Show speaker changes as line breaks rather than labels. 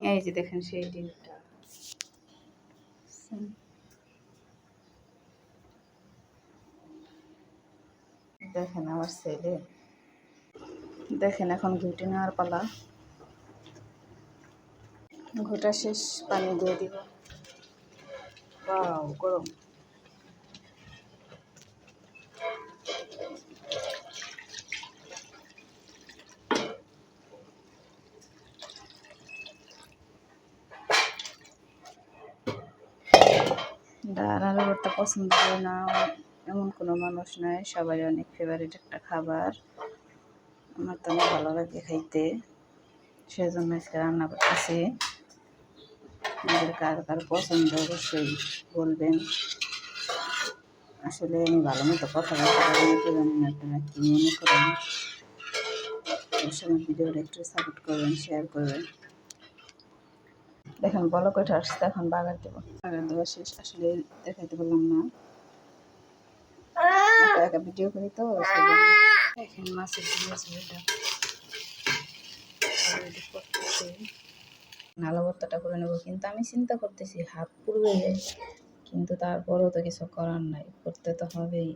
এই যে দেখেন সেই ডিমটা দেখেন আমার ছেলে দেখেন এখন ঘুটে নেওয়ার পালা ঘোটা শেষ পানি দিয়ে দিব বাও গরম ডাল আলু ভর্তা পছন্দ করে না এমন কোনো মানুষ নাই সবাই অনেক ফেভারিট একটা খাবার আমার তো অনেক ভালো লাগে খাইতে সেজন্য আজকে রান্না করতেছি আমাদের কার কার পছন্দ অবশ্যই বলবেন আসলে আমি ভালো মতো কথা বলতে পারি না তো জানি না আপনারা কী মনে করেন অবশ্যই আমার ভিডিওটা একটু সাপোর্ট করবেন শেয়ার করবেন দেখেন বলো কয়টা আসছে এখন বাগার দেবো বাগার দেওয়া শেষ আসলে দেখাইতে পারলাম না একা ভিডিও করি তো দেখেন মাছের ঝোলটা করতেছি আলু ভর্তাটা করে নেবো কিন্তু আমি চিন্তা করতেছি হাত পুড়বে কিন্তু তারপরেও তো কিছু করার নাই করতে তো হবেই